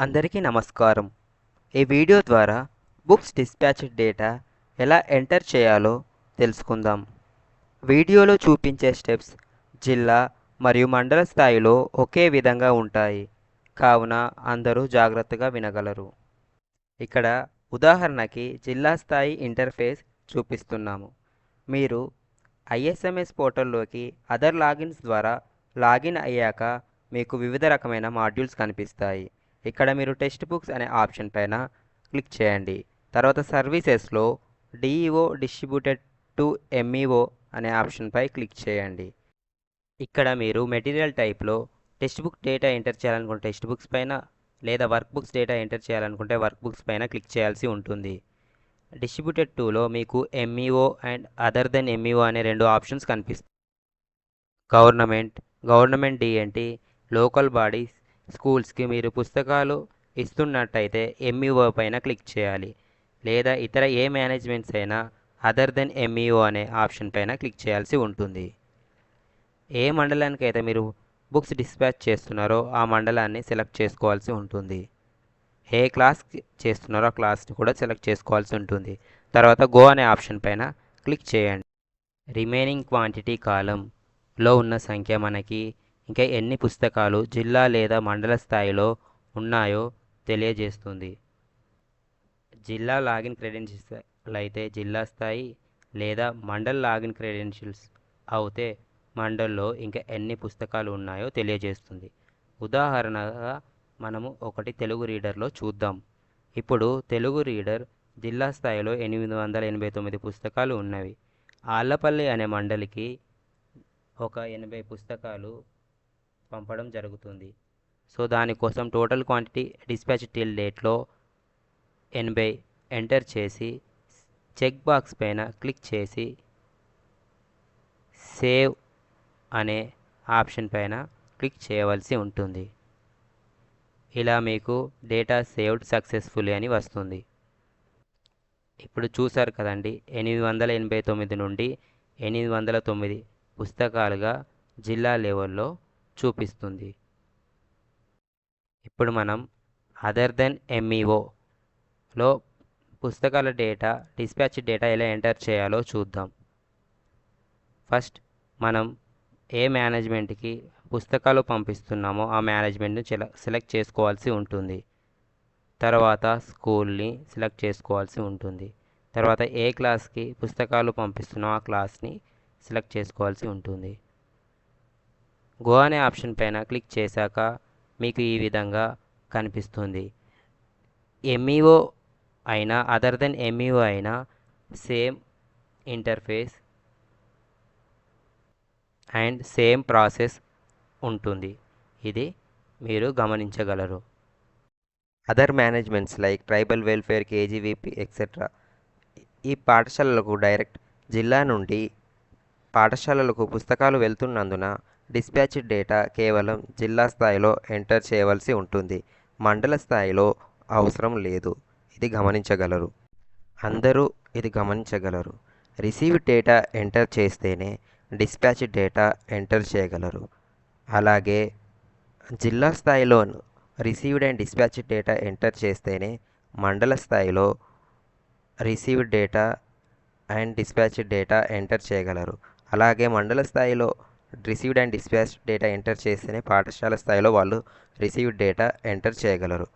అందరికీ నమస్కారం. ఈ వీడియో ద్వారా బుక్స్ డిస్పాచ్ డేటా ఎలా ఎంటర్ చేయాలో తెలుసుకుందాం. వీడియోలో చూపించే స్టెప్స్ జిల్లా మరియు మండల స్థాయిలో ఒకే విధంగా ఉంటాయి. కావున అందరూ జాగ్రత్తగా వినగలరు. ఇక్కడ ఉదాహరణకి జిల్లా స్థాయి ఇంటర్ఫేస్ చూపిస్తున్నాము. మీరు ఐఎస్ఎంఎస్ పోర్టల్లోకి అదర్ లాగిన్స్ ద్వారా లాగిన్ అయ్యాక మీకు వివిధ రకమైన మాడ్యూల్స్ కనిపిస్తాయి. ఇక్కడ మీరు టెక్స్ట్ బుక్స్ అనే ఆప్షన్ పైన క్లిక్ చేయండి. తర్వాత సర్వీసెస్లో డిఈఓ డిస్ట్రిబ్యూటెడ్ టు ఎంఈఓ అనే ఆప్షన్పై క్లిక్ చేయండి. ఇక్కడ మీరు మెటీరియల్ టైప్లో టెక్స్ట్ బుక్ డేటా ఎంటర్ చేయాలనుకుంటే టెక్స్ట్ బుక్స్ పైన, లేదా వర్క్ బుక్స్ డేటా ఎంటర్ చేయాలనుకుంటే వర్క్ బుక్స్ పైన క్లిక్ చేయాల్సి ఉంటుంది. డిస్ట్రిబ్యూటెడ్ టూలో మీకు MEO and other than MEO అనే రెండు ఆప్షన్స్ కనిపిస్తాయి. గవర్నమెంట్ డిఎన్టీ లోకల్ బాడీస్ స్కూల్స్కి మీరు పుస్తకాలు ఇస్తున్నట్టయితే ఎంఈఓ పైన క్లిక్ చేయాలి, లేదా ఇతర ఏ మేనేజ్మెంట్స్ అయినా అదర్ దెన్ ఎంఈఓ అనే ఆప్షన్ పైన క్లిక్ చేయాల్సి ఉంటుంది. ఏ మండలానికి అయితే మీరు బుక్స్ డిస్పాచ్ చేస్తున్నారో ఆ మండలాన్ని సెలెక్ట్ చేసుకోవాల్సి ఉంటుంది. ఏ క్లాస్ చేస్తున్నారో ఆ క్లాస్ని కూడా సెలెక్ట్ చేసుకోవాల్సి ఉంటుంది. తర్వాత గో అనే ఆప్షన్ పైన క్లిక్ చేయండి. రిమైనింగ్ క్వాంటిటీ కాలంలో ఉన్న సంఖ్య మనకి ఇంకా ఎన్ని పుస్తకాలు జిల్లా లేదా మండల స్థాయిలో ఉన్నాయో తెలియజేస్తుంది. జిల్లా లాగిన్ క్రెడెన్షియల్స్ అయితే జిల్లా స్థాయి, లేదా మండల్ లాగిన్ క్రెడెన్షియల్స్ అయితే మండల్లో ఇంకా ఎన్ని పుస్తకాలు ఉన్నాయో తెలియజేస్తుంది. ఉదాహరణగా మనము ఒకటి తెలుగు రీడర్లో చూద్దాం. ఇప్పుడు తెలుగు రీడర్ జిల్లా స్థాయిలో 889 పుస్తకాలు ఉన్నవి. ఆళ్లపల్లి అనే మండలికి ఒక 80 పుస్తకాలు పంపడం జరుగుతుంది. సో దానికోసం టోటల్ క్వాంటిటీ డిస్పాచ్ టిల్ డేట్లో 80 ఎంటర్ చేసి చెక్ బాక్స్ పైన క్లిక్ చేసి సేవ్ అనే ఆప్షన్ పైన క్లిక్ చేయవలసి ఉంటుంది. ఇలా మీకు డేటా సేవ్డ్ సక్సెస్ఫుల్లీ అని వస్తుంది. ఇప్పుడు చూసారు కదండి, 889 నుండి 809 పుస్తకాలుగా జిల్లా లెవెల్లో చూపిస్తుంది. ఇప్పుడు మనం అదర్ దెన్ ఎంఈఓలో పుస్తకాల డేటా డిస్పాచ్ డేటా ఎలా ఎంటర్ చేయాలో చూద్దాం. ఫస్ట్ మనం ఏ మేనేజ్మెంట్కి పుస్తకాలు పంపిస్తున్నామో ఆ మేనేజ్మెంట్ని సెలెక్ట్ చేసుకోవాల్సి ఉంటుంది. తర్వాత స్కూల్ని సెలెక్ట్ చేసుకోవాల్సి ఉంటుంది. తర్వాత ఏ క్లాస్కి పుస్తకాలు పంపిస్తున్నామో ఆ క్లాస్ని సెలెక్ట్ చేసుకోవాల్సి ఉంటుంది. గో అనే ఆప్షన్ పైన క్లిక్ చేశాక మీకు ఈ విధంగా కనిపిస్తుంది. ఎంఈఓ అయినా అదర్ దెన్ ఎంఈఓ అయినా same interface and same process ఉంటుంది. ఇది మీరు గమనించగలరు. Other managements like tribal welfare, KGVP etcetera ఈ పాఠశాలలకు డైరెక్ట్ జిల్లా నుండి పాఠశాలలకు పుస్తకాలు వెళ్తున్నందున డిస్పాచ్ డేటా కేవలం జిల్లా స్థాయిలో ఎంటర్ చేయవలసి ఉంటుంది. మండల స్థాయిలో అవసరం లేదు. ఇది గమనించగలరు. అందరూ ఇది గమనించగలరు. రిసీవ్ డేటా ఎంటర్ చేస్తేనే డిస్పాచ్ డేటా ఎంటర్ చేయగలరు. అలాగే జిల్లా స్థాయిలో received and dispatch data enter చేస్తేనే మండల స్థాయిలో received data and dispatch data enter చేయగలరు. అలాగే మండల స్థాయిలో received and dispatch data enter చేస్తేనే పాఠశాల స్థాయిలో వాళ్ళు రిసీవ్డ్ డేటా ఎంటర్ చేయగలరు.